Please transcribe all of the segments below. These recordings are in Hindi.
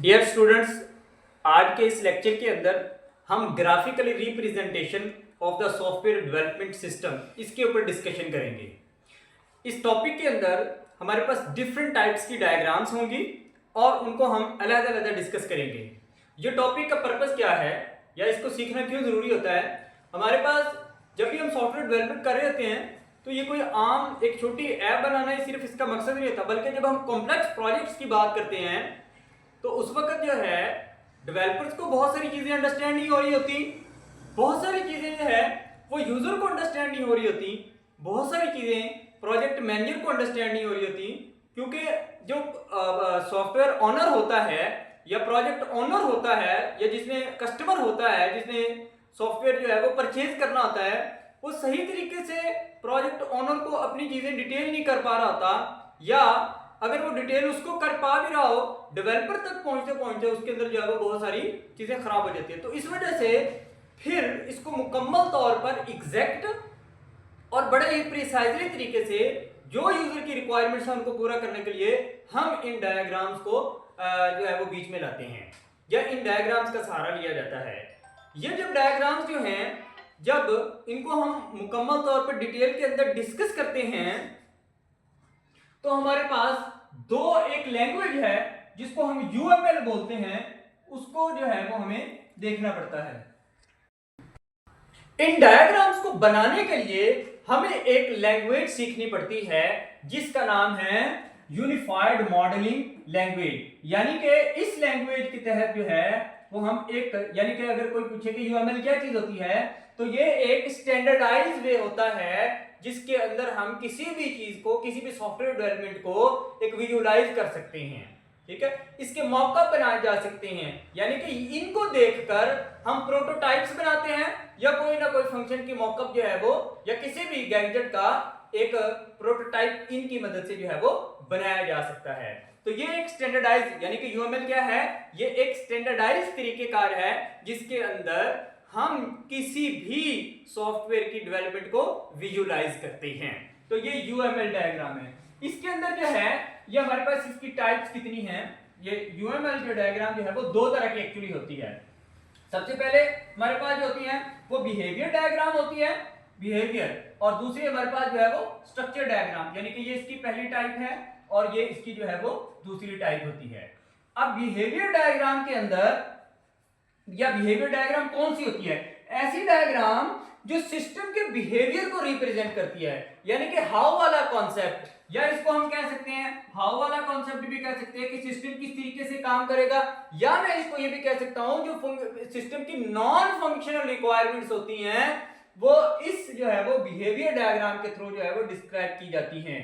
डियर स्टूडेंट्स, आज के इस लेक्चर के अंदर हम graphically representation of the software development system इसके ऊपर डिस्कशन करेंगे। इस टॉपिक के अंदर हमारे पास डिफरेंट टाइप्स की डायग्राम्स होंगी और उनको हम अलग अलग डिस्कस करेंगे। ये टॉपिक का पर्पस क्या है या इसको सीखना क्यों ज़रूरी होता है। हमारे पास जब भी हम सॉफ्टवेयर डेवलपमेंट कर रहे होते हैं तो ये कोई आम एक छोटी ऐप बनाना ही सिर्फ इसका मकसद नहीं होता, बल्कि जब हम कॉम्प्लेक्स प्रोजेक्ट्स की बात करते हैं तो उस वक्त जो है डेवलपर्स को बहुत सारी चीज़ें अंडरस्टैंड नहीं हो रही होती, बहुत सारी चीज़ें जो है वो यूज़र को अंडरस्टैंड नहीं हो रही होती, बहुत सारी चीज़ें प्रोजेक्ट मैनेजर को अंडरस्टैंड नहीं हो रही होती। क्योंकि जो सॉफ्टवेयर ओनर होता है या प्रोजेक्ट ओनर होता है या जिसने कस्टमर होता है, जिसने सॉफ्टवेयर जो है वो परचेज करना होता है, वो सही तरीके से प्रोजेक्ट ओनर को अपनी चीज़ें डिटेल नहीं कर पा रहा होता, या अगर वो डिटेल उसको कर पा भी रहा हो, डेवलपर तक पहुंचते पहुंचते उसके अंदर जो है वो बहुत सारी चीज़ें खराब हो जाती है। तो इस वजह से फिर इसको मुकम्मल तौर पर एग्जैक्ट और बड़े ही प्रिसाइजली तरीके से जो यूजर की रिक्वायरमेंट्स है उनको पूरा करने के लिए हम इन डायग्राम्स को जो है वो बीच में लाते हैं या इन डायग्राम्स का सहारा लिया जाता है। ये जब डायग्राम्स जो हैं, जब इनको हम मुकम्मल तौर पर डिटेल के अंदर डिस्कस करते हैं तो हमारे पास एक लैंग्वेज है जिसको हम UML बोलते हैं, उसको जो है वो हमें देखना पड़ता है। इन डायग्राम्स को बनाने के लिए हमें एक लैंग्वेज सीखनी पड़ती है जिसका नाम है यूनिफाइड मॉडलिंग लैंग्वेज। यानी कि इस लैंग्वेज के तहत जो है वो हम एक, यानी कि अगर कोई पूछे कि UML क्या चीज होती है, तो ये एक स्टैंडर्डाइज्ड वे होता है जिसके अंदर हम किसी भी चीज को, किसी भी सॉफ्टवेयर डेवलपमेंट को एक विजुअलाइज कर सकते हैं। ठीक है, इसके मॉकअप बनाए जा सकते हैं, यानी कि इनको देखकर हम प्रोटोटाइप्स बनाते हैं या कोई ना कोई फंक्शन की मॉकअप जो है वो या किसी भी गैजेट का एक प्रोटोटाइप इनकी मदद से जो है वो बनाया जा सकता है। तो ये एक स्टैंडर्डाइज, यानी कि UML क्या है, ये एक स्टैंडर्डाइज तरीकेकार है जिसके अंदर हम किसी भी सॉफ्टवेयर की डेवलपमेंट को विजुअलाइज करते हैं। तो ये UML डायग्राम है। इसके अंदर जो है ये हमारे पास इसकी टाइप्स कितनी हैं। ये UML जो डायग्राम जो है वो दो तरह की एक्चुअली होती है। सबसे पहले हमारे पास जो होती है वो बिहेवियर डायग्राम होती है, बिहेवियर, और दूसरी हमारे पास जो है वो स्ट्रक्चर डायग्राम, यानी कि ये इसकी पहली टाइप है और ये इसकी जो है वो दूसरी टाइप होती है। अब बिहेवियर डायग्राम के अंदर, या बिहेवियर डायग्राम कौन सी होती है, ऐसी डायग्राम जो सिस्टम के बिहेवियर को रिप्रेजेंट करती है, यानी कि हाउ वाला कॉन्सेप्ट, या इसको हम कह सकते हैं हाउ वाला कॉन्सेप्ट भी कह सकते हैं कि सिस्टम किस तरीके से काम करेगा, या मैं इसको ये भी कह सकता हूं जो सिस्टम की नॉन फंक्शनल रिक्वायरमेंट्स होती हैं वो इस जो है वो बिहेवियर डायग्राम के थ्रू जो है वो डिस्क्राइब की जाती हैं।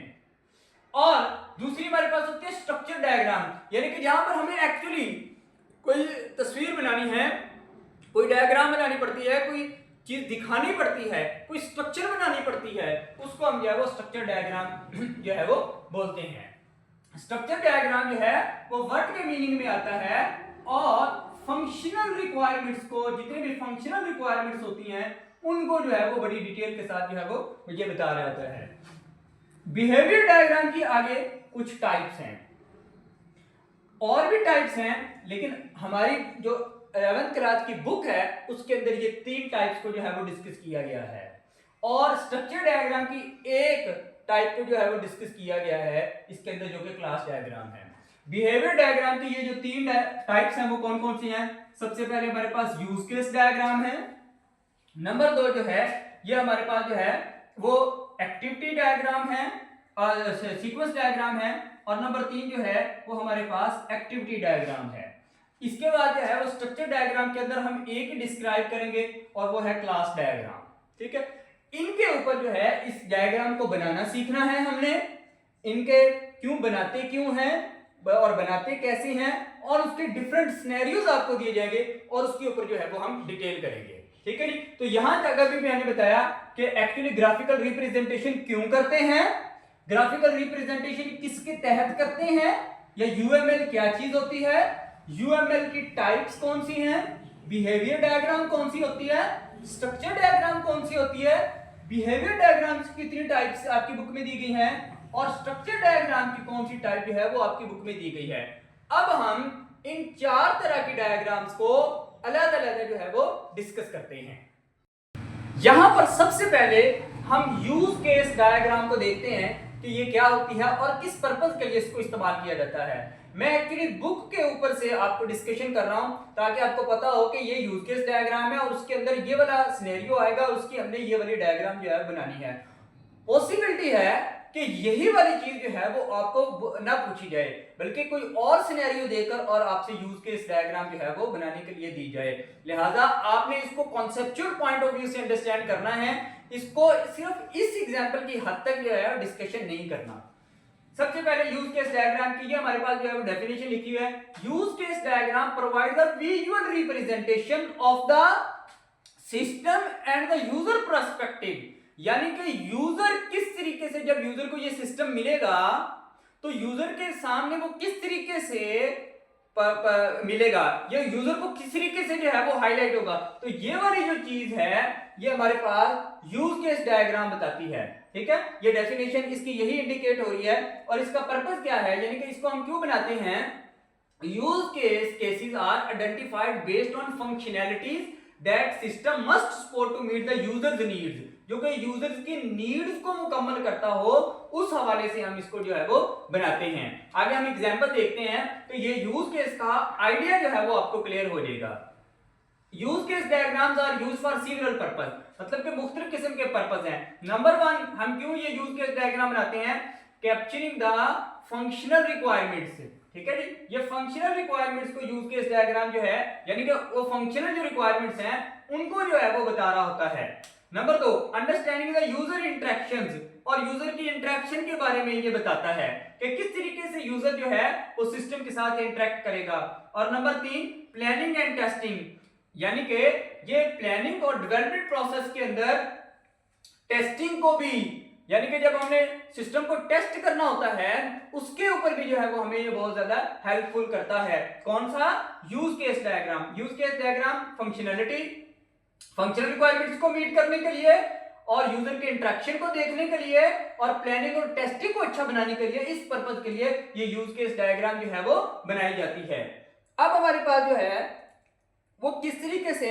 और दूसरी हमारे पास होती है स्ट्रक्चर डायग्राम, यानी कि जहां पर हमें एक्चुअली कोई तस्वीर बनानी है, कोई डायग्राम बनानी पड़ती है, कोई चीज दिखानी पड़ती है, कोई स्ट्रक्चर बनानी पड़ती है, उसको हम जो है वो स्ट्रक्चर डायग्राम जो है वो बोलते हैं। स्ट्रक्चर डायग्राम जो है वो वर्ड के मीनिंग में आता है और फंक्शनल रिक्वायरमेंट्स को, जितने भी फंक्शनल रिक्वायरमेंट्स होती हैं उनको जो है वो बड़ी डिटेल के साथ जो है वो मुझे बता रहा होता है। बिहेवियर डायग्राम की आगे कुछ टाइप्स हैं, और भी टाइप्स हैं, लेकिन हमारी जो 11th क्लास की बुक है उसके अंदर ये 3 टाइप्स को जो है वो डिस्कस किया गया है, और स्ट्रक्चर डायग्राम की एक टाइप को जो है वो डिस्कस किया गया है इसके अंदर, जो कि क्लास डायग्राम है। बिहेवियर डायग्राम की ये जो 3 टाइप्स हैं वो कौन कौन सी हैं। सबसे पहले हमारे पास यूज केस डायग्राम है, नंबर 2 जो है ये हमारे पास जो है वो एक्टिविटी डायग्राम है और सीक्वेंस डायग्राम है, और नंबर 3 जो है वो हमारे पास एक्टिविटी डायग्राम है। इसके बाद जो है वो स्ट्रक्चर डायग्राम के अंदर हम एक ही डिस्क्राइब करेंगे और वो है क्लास डायग्राम। ठीक है, इनके ऊपर जो है इस डायग्राम को बनाना सीखना है हमने, इनके क्यों बनाते क्यों हैं और बनाते कैसे हैं, और उसके डिफरेंट सिनेरियोज आपको दिए जाएंगे और उसके ऊपर जो है वो हम डिटेल करेंगे। ठीक है जी, तो यहां तक अभी मैंने बताया कि एक्चुअली ग्राफिकल रिप्रेजेंटेशन क्यों करते हैं, ग्राफिकल रिप्रेजेंटेशन किसके तहत करते हैं, या UML क्या चीज होती है, UML की टाइप्स कौन सी हैं, बिहेवियर डायग्राम कौन सी होती है, स्ट्रक्चर डायग्राम कौन सी होती है, बिहेवियर डायग्राम्स की कितनी टाइप्स आपकी बुक में दी गई हैं, और स्ट्रक्चर डायग्राम की कौन सी टाइप है वो आपकी बुक में दी गई है। अब हम इन 4 डायग्राम्स को अलग अलग जो है वो डिस्कस करते हैं। यहां पर सबसे पहले हम यूज केस डायग्राम को देखते हैं कि ये क्या होती है और किस पर्पस के लिए इसको इस्तेमाल किया जाता है। मैं एक्चुअली बुक के ऊपर से आपको डिस्कशन कर रहा हूं ताकि आपको पता हो कि ये यूज केस डायग्राम है और उसके अंदर ये वाला सिनेरियो आएगा और उसकी हमने ये वाली डायग्राम जो है बनानी है। पॉसिबिलिटी है कि यही वाली चीज जो है वो आपको ना पूछी जाए बल्कि कोई और सिनेरियो देकर और आपसे यूज केस डायग्राम जो है वो बनाने के लिए दी जाए। लिहाजा आपने इसको कॉन्सेप्चुअल पॉइंट ऑफ व्यू से अंडरस्टैंड करना है, इसको सिर्फ इस एग्जांपल की हद तक जो है डिस्कशन नहीं करना। सबसे पहले यूज केस डायग्राम की ये हमारे पास जो है वो डेफिनेशन लिखी हुई है। Use case diagram provide the visual representation of the system and the user perspective, यानी कि यूजर किस तरीके से, जब यूजर को ये सिस्टम मिलेगा तो यूजर के सामने वो किस तरीके से मिलेगा, ये यूजर को किस तरीके से जो है वो हाईलाइट होगा। तो ये वाली जो चीज है ये हमारे पास यूज केस डायग्राम बताती है। ठीक है, ये डेफिनेशन इसकी यही इंडिकेट हो रही है और इसका पर्पस क्या है, यानी कि इसको हम क्यों बनाते हैं। Use case cases are identified based on functionalities that system must support to meet the users needs, जो कि यूजर्स की नीड्स को मुकम्मल करता हो, उस हवाले से हम इसको जो है वो बनाते हैं। आगे हम एग्जांपल देखते हैं तो ये यूज केस का आइडिया जो है वो आपको क्लियर हो जाएगा। Use case diagrams are used for several purpose, मतलब कि मुख्तलिफ किस्म के पर्पस हैं। नंबर 1, हम क्यों ये यूज केस डायग्राम बनाते हैं, कैप्चरिंग द फंक्शनल रिक्वायरमेंट्स। ठीक है जी, ये फंक्शनल रिक्वायरमेंट्स को यूज केस डायग्राम जो है यानी कि वो फंक्शनल जो रिक्वायरमेंट्स हैं उनको जो है वो बता रहा होता है। Number 2, understanding the user interactions, और यूजर की इंटरेक्शन के बारे में ये बताता है कि किस तरीके से यूजर जो है वो सिस्टम के साथ इंटरेक्ट करेगा। और नंबर 3, प्लानिंग एंड टेस्टिंग, यानी कि ये प्लानिंग और डेवलपमेंट प्रोसेस के अंदर टेस्टिंग को भी, यानी कि जब हमने सिस्टम को टेस्ट करना होता है उसके ऊपर भी जो है वो हमें ये बहुत ज्यादा हेल्पफुल करता है। कौन सा, use case diagram. Use case diagram functionality, functional requirements को मीट करने के लिए और यूजर के इंटरेक्शन को देखने के लिए और प्लानिंग और टेस्टिंग को अच्छा बनाने के लिए, इस पर्पस के लिए ये यूज केस डायग्राम जो है वो बनाई जाती है। अब हमारे पास जो है वो किस तरीके से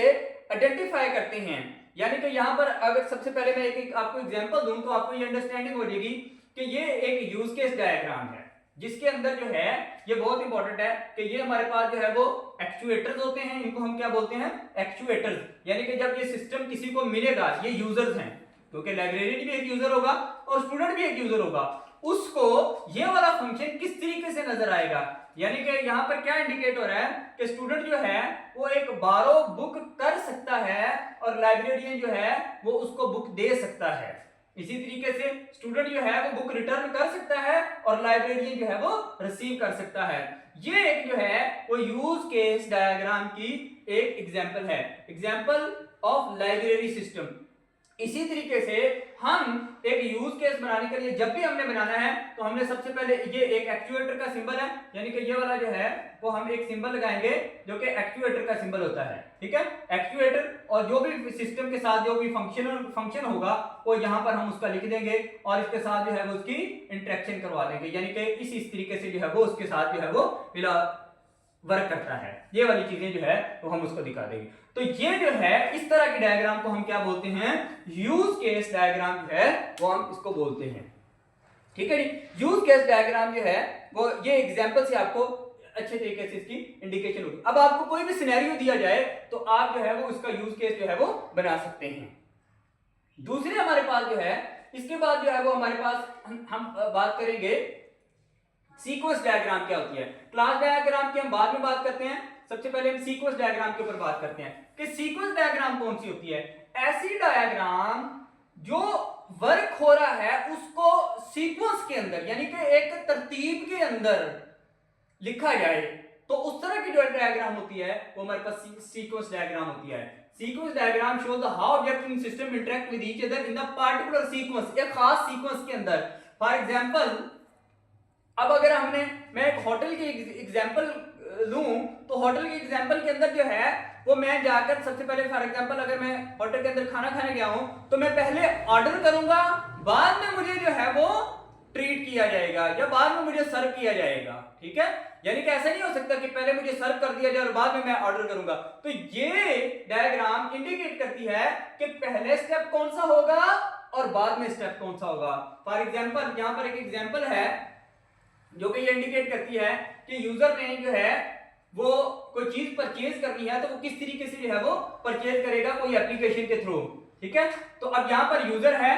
आइडेंटिफाई करते हैं, यानी कि यहां पर अगर सबसे पहले मैं एक आपको एग्जांपल दूं तो आपको ये अंडरस्टैंडिंग हो जाएगी कि ये एक यूज केस डायग्राम है जिसके अंदर जो है ये बहुत इंपॉर्टेंट है कि ये हमारे पास जो है वो एक्चुएटर्स होते हैं, इनको हम क्या बोलते हैं, एक्चुएटर्स। यानी कि जब ये सिस्टम किसी को मिलेगा, ये यूजर्स हैं क्योंकि लाइब्रेरियन भी एक यूजर होगा और स्टूडेंट भी एक यूजर होगा, उसको ये वाला फंक्शन किस तरीके से नजर आएगा। यानी कि यहां पर क्या इंडिकेट हो रहा है कि स्टूडेंट जो है वो एक बारो बुक कर सकता है और लाइब्रेरियन जो है वो उसको बुक दे सकता है। इसी तरीके से स्टूडेंट जो है वो बुक रिटर्न कर सकता है और लाइब्रेरियन जो है वो रिसीव कर सकता है। ये एक जो है वो यूज केस डायग्राम की एक एग्जांपल है, एग्जांपल ऑफ लाइब्रेरी सिस्टम। इसी तरीके से हम एक यूज केस बनाने के लिए जब भी हमने बनाना है तो हमने सबसे पहले ये एक एक्चुएटर का सिंबल है, यानी कि ये वाला जो है वो हम एक सिंबल लगाएंगे जो कि एक्चुएटर का सिंबल होता है। ठीक है, एक्चुएटर, और जो भी सिस्टम के साथ जो भी फंक्शन होगा वो यहाँ पर हम उसका लिख देंगे और इसके साथ जो है वो उसकी इंटरेक्शन करवा देंगे, यानी कि इस तरीके से जो है वो उसके साथ जो है वो वर्क करता है। ये वाली चीजें जो है वो हम उसको दिखा देंगे। तो ये जो है इस तरह की डायग्राम को हम क्या बोलते हैं, यूज केस डायग्राम जो है वो हम इसको बोलते हैं। ठीक है जी, यूज केस डायग्राम जो है वो ये एग्जांपल से आपको अच्छे तरीके से इसकी इंडिकेशन होगी। अब आपको कोई भी सिनेरियो दिया जाए तो आप जो है वो उसका यूज केस जो है वो बना सकते हैं। दूसरे हमारे पास जो है इसके बाद जो है वो हमारे पास हम बात करेंगे सीक्वेंस डायग्राम क्या होती है। क्लास डायग्राम की हम बाद में बात करते हैं, सबसे पहले हम सीक्वेंस डायग्राम के ऊपर बात करते हैं कि सीक्वेंस डायग्राम कौन सी होती है। ऐसी डायग्राम जो वर्क हो रहा है उसको सीक्वेंस के अंदर यानी कि एक तरतीब के अंदर लिखा जाए, तो उस तरह की जो डायग्राम होती है वो हमारे पास सीक्वेंस डायग्राम होती है। Sequence diagram shows how object in system interact with each other in the particular sequence, एक खास सीक्वेंस के अंदर। फॉर एग्जांपल, अब अगर मैं एक होटल की एग्जांपल लूं तो होटल के एग्जांपल के अंदर जो है वो मैं जाकर सबसे पहले फॉर एग्जांपल अगर मैं होटल के अंदर खाना खाने गया हूं तो मैं पहले ऑर्डर करूंगा, बाद में मुझे जो है वो ट्रीट किया जाएगा या बाद में मुझे सर्व किया जाएगा। ठीक है, यानी कि ऐसा नहीं हो सकता कि पहले मुझे सर्व कर दिया जाए और बाद में मैं ऑर्डर करूंगा। तो ये डायग्राम इंडिकेट करती है कि पहले स्टेप कौन सा होगा और बाद में स्टेप कौन सा होगा। फॉर एग्जांपल यहां पर एक एग्जांपल है जो कि ये इंडिकेट करती है कि यूजर ने जो है वो कोई चीज परचेज करनी है तो वो किस तरीके से जो है वो परचेज करेगा, कोई एप्लीकेशन के थ्रू। ठीक है, तो अब यहां पर यूजर है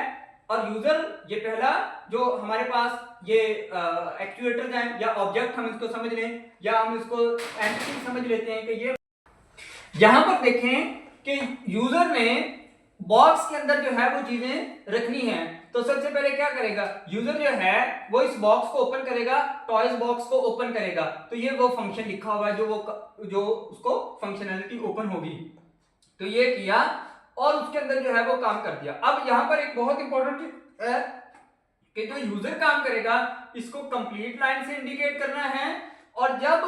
और यूजर ये पहला जो हमारे पास ये एक्चुएटर्स हैं या ऑब्जेक्ट हम इसको समझ लें या हम इसको एंटिटी समझ लेते हैं कि ये यहां पर देखें कि यूजर ने बॉक्स के अंदर जो है वो चीजें रखनी है। तो सबसे पहले क्या करेगा, यूजर जो है वो इस बॉक्स को ओपन करेगा, टॉयज बॉक्स को ओपन करेगा। तो ये वो फंक्शन लिखा हुआ है जो उसको फंक्शनैलिटी ओपन होगी। तो ये किया और उसके अंदर जो है वो काम कर दिया। अब यहां पर एक बहुत इंपॉर्टेंट चीज है कि जो यूजर काम करेगा इसको कंप्लीट लाइन से इंडिकेट करना है और जब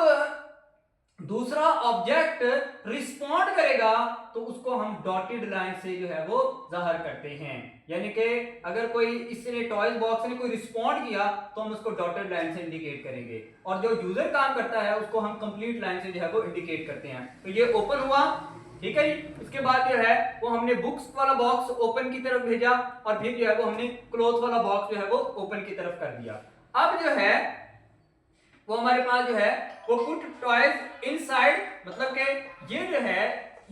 दूसरा ऑब्जेक्ट रिस्पॉन्ड करेगा तो उसको हम डॉटेड लाइन से जो है वो जाहिर करते हैं। यानी कि अगर कोई इसने टॉयज बॉक्स ने कोई रिस्पॉन्ड किया तो हम उसको डॉटेड लाइन से इंडिकेट करेंगे और जो यूजर काम करता है उसको हम कंप्लीट लाइन से जो है वो इंडिकेट करते हैं। तो ये ओपन हुआ, ठीक है जी। इसके बाद जो है वो हमने बुक्स वाला बॉक्स ओपन की तरफ भेजा और फिर जो है वो हमने क्लोथ वाला बॉक्स जो है वो ओपन की तरफ कर दिया। अब जो है वो हमारे पास जो है वो पुट टॉयज इनसाइड, मतलब कि ये जो है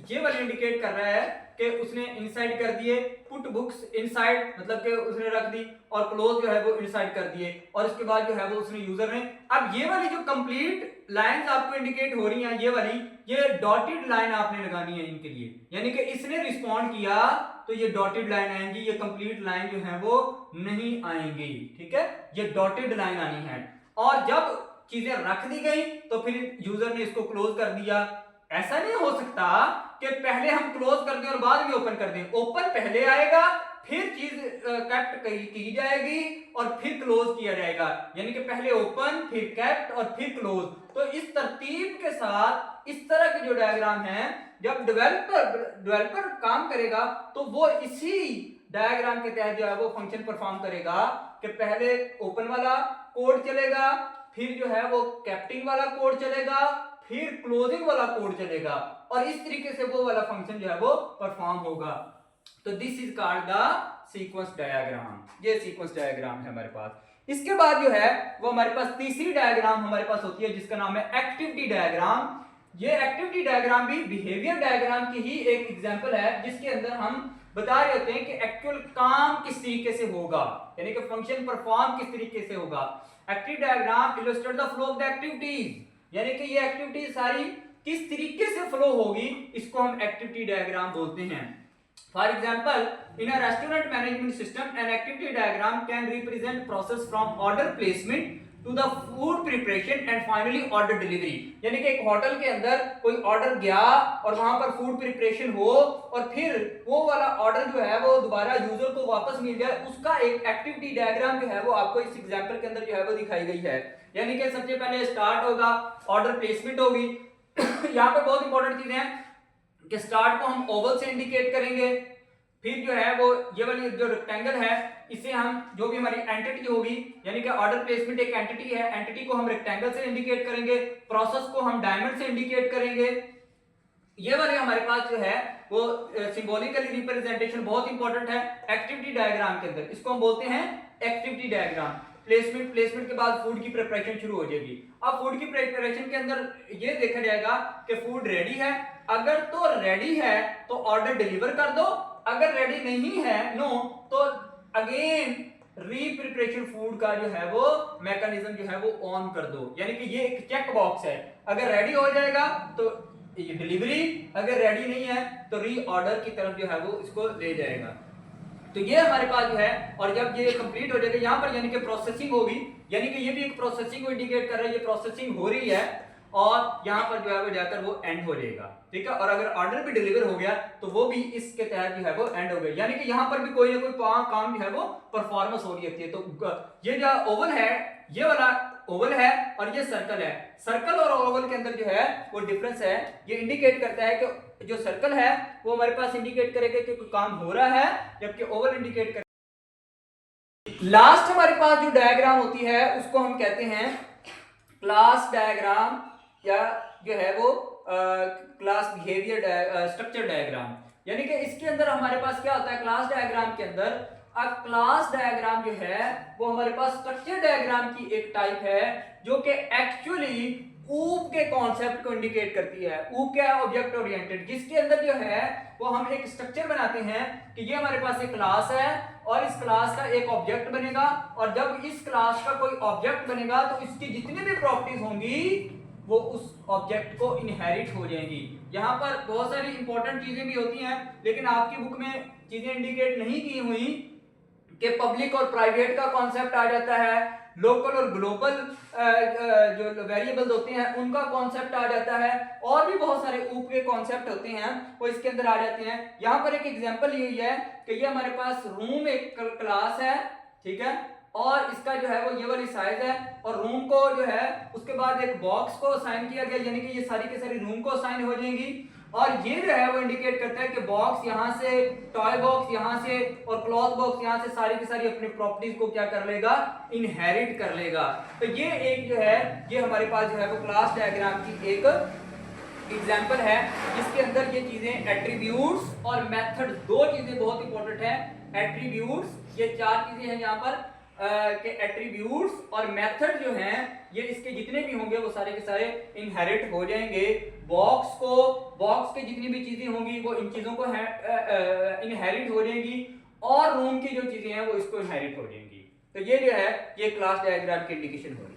ये वाला इंडिकेट कर रहा है कि उसने इनसाइड कर दिए, पुट बुक्स इनसाइड मतलब कि उसने रख दी और क्लोज जो है वो इनसाइड कर दिए और इसके बाद जो है वो उसने यूजर ने। अब ये वाली जो कंप्लीट लाइंस आपको इंडिकेट हो रही हैं, ये वाली ये डॉटेड लाइन आपने लगानी है इनके लिए, यानी कि इसने रिस्पॉन्ड किया तो ये डॉटेड लाइन आएंगी, ये कंप्लीट लाइन जो है वो नहीं आएंगी। ठीक है, ये डॉटेड लाइन आनी है और जब चीजें रख दी गई तो फिर यूजर ने इसको क्लोज कर दिया। ऐसा नहीं हो सकता कि पहले हम क्लोज कर दें और बाद में ओपन कर दें। ओपन पहले आएगा फिर चीज कैप्ट की जाएगी और फिर क्लोज किया जाएगा, यानी कि पहले ओपन फिर कैप्ट और फिर क्लोज। तो इस तरतीब के साथ इस तरह के जो डायग्राम है जब डेवलपर काम करेगा तो वो इसी डायग्राम के तहत जो है वो फंक्शन परफॉर्म करेगा कि पहले ओपन वाला कोड चलेगा, फिर जो है वो कैप्टिंग वाला कोड चलेगा, फिर क्लोजिंग वाला कोड चलेगा और इस तरीके से वो वाला फंक्शन जो है वो परफॉर्म होगा। तो this is called the sequence diagram. ये सीक्वेंस डायग्राम है हमारे पास। इसके बाद जो है वो हमारे पास तीसरी डायग्राम हमारे पास होती है जिसका नाम है एक्टिविटी डायग्राम। ये एक्टिविटी डायग्राम भी बिहेवियर डायग्राम की ही एक एग्जांपल है जिसके अंदर हम बता रहे होते हैं कि एक्चुअल काम किस तरीके से होगा, यानी कि फंक्शन परफॉर्म किस तरीके से होगा। Active diagram illustrate the flow of the activities, यानी कि ये एक्टिविटी सारी किस तरीके से फ्लो होगी, इसको हम एक्टिविटी डायग्राम बोलते हैं। For example in a restaurant management system an activity diagram can represent process from order placement to the food preparation and finally order delivery. यानी कि एक होटल के अंदर कोई ऑर्डर गया और वहां पर फूड प्रिपरेशन हो और फिर वो वाला ऑर्डर जो है वो दोबारा यूजर को वापस मिल जाए, उसका एक एक्टिविटी डायग्राम जो है वो आपको इस एग्जांपल के अंदर जो है वो दिखाई गई है। यानी कि सबसे पहले स्टार्ट होगा, ऑर्डर प्लेसमेंट होगी। यहाँ पे बहुत इंपॉर्टेंट चीज है कि स्टार्ट को हम ओवल से इंडिकेट करेंगे, फिर जो है वो ये वाली जो रेक्टेंगल है इसे हम जो भी हमारी एंटिटी होगी, यानी कि ऑर्डर प्लेसमेंट एक एंटिटी है, एंटिटी को हम रेक्टेंगल से इंडिकेट करेंगे, प्रोसेस को हम डायमंड से इंडिकेट करेंगे। ये वाले हमारे पास जो है वो सिंबॉलिकली रिप्रेजेंटेशन बहुत इंपॉर्टेंट है एक्टिविटी डायग्राम के अंदर, इसको हम बोलते हैं एक्टिविटी डायग्राम। प्लेसमेंट के बाद फूड की प्रिपरेशन शुरू हो जाएगी। अब फूड की प्रिपरेशन के अंदर ये देखा जाएगा कि फूड रेडी है, अगर तो रेडी है तो ऑर्डर डिलीवर कर दो, अगर रेडी नहीं है नो तो अगेन रीप्रिपरेशन फूड का जो है वो मैकेनिज्म जो है वो ऑन कर दो। यानी कि ये एक चेक बॉक्स है, अगर रेडी हो जाएगा तो ये डिलीवरी, अगर रेडी नहीं है तो री ऑर्डर की तरफ जो है वो इसको ले जाएगा। तो ये हमारे पास जो है और जब ये कंप्लीट हो जाएगा यहाँ पर यानी कि प्रोसेसिंग होगी, यानी कि ये भी एक प्रोसेसिंग को इंडिकेट कर रहा है, ये प्रोसेसिंग हो रही है और यहाँ पर जो है वो जाकर वो एंड हो जाएगा। ठीक है, और अगर ऑर्डर भी डिलीवर हो गया तो वो भी इसके तहत जो है वो एंड हो गया, यानी कि यहाँ पर भी कोई ना कोई काम जो है वो परफॉर्मेंस हो रही है। तो ये जो ओवल है ये वाला ओवल है और ये सर्कल है, सर्कल और ओवल के अंदर जो है वो डिफरेंस है। ये इंडिकेट करता है कि जो सर्कल है वो हमारे पास इंडिकेट करेगा कि कोई काम हो रहा है, जबकि ओवल इंडिकेट लास्ट हमारे पास जो डायग्राम होती है उसको हम कहते हैं क्लास डायग्राम, या जो है वो क्लास बिहेवियर स्ट्रक्चर डायग्राम। यानी कि इसके अंदर हमारे पास क्या होता है, क्लास डायग्राम के अंदर अब क्लास डायग्राम जो है वो हमारे पास स्ट्रक्चर डायग्राम की एक टाइप है जो कि एक्चुअली ऊप के कॉन्सेप्ट को इंडिकेट करती है। ऊप क्या है, ऑब्जेक्ट ओरिएंटेड, जिसके अंदर जो है वो हम एक स्ट्रक्चर बनाते हैं कि ये हमारे पास एक क्लास है और इस क्लास का एक ऑब्जेक्ट बनेगा, और जब इस क्लास का कोई ऑब्जेक्ट बनेगा तो इसकी जितनी भी प्रॉपर्टीज होंगी वो उस ऑब्जेक्ट को इनहेरिट हो जाएंगी। यहाँ पर बहुत सारी इंपॉर्टेंट चीजें भी होती हैं, लेकिन आपकी बुक में चीजें इंडिकेट नहीं की हुई कि पब्लिक और प्राइवेट का कॉन्सेप्ट आ जाता है, लोकल और ग्लोबल जो वेरिएबल्स होते हैं उनका कॉन्सेप्ट आ जाता है, और भी बहुत सारे ऊप के कॉन्सेप्ट होते हैं वो इसके अंदर आ जाते हैं। यहाँ पर एक एग्जांपल ली हुई है कि ये हमारे पास रूम एक क्लास है, ठीक है, और इसका जो है वो ये वाली साइज है, और रूम को जो है उसके बाद एक बॉक्स को असाइन किया गया, यानी कि ये सारी की सारी रूम को असाइन हो जाएंगी, और ये जो है वो इंडिकेट करता है कि बॉक्स यहाँ से, टॉय बॉक्स यहाँ से और क्लॉथ बॉक्स यहाँ से सारी की सारी अपनी प्रॉपर्टीज को क्या कर लेगा, इनहेरिट कर लेगा। तो ये एक जो है ये हमारे पास जो है वो क्लास डायग्राम की एक एग्जाम्पल है, जिसके अंदर ये चीजें एट्रीब्यूट्स और मेथड, दो चीजें बहुत इंपॉर्टेंट है। एट्रीब्यूट्स, ये चार चीजें हैं यहाँ पर के एट्रीब्यूट्स और मेथड जो हैं ये इसके जितने भी होंगे वो सारे के सारे इनहेरिट हो जाएंगे। बॉक्स के जितनी भी चीजें होंगी वो इन चीजों को इनहेरिट हो जाएंगी, और रूम की जो चीजें हैं वो इसको इनहेरिट हो जाएंगी। तो ये जो है ये क्लास डायग्राम की इंडिकेशन होगी।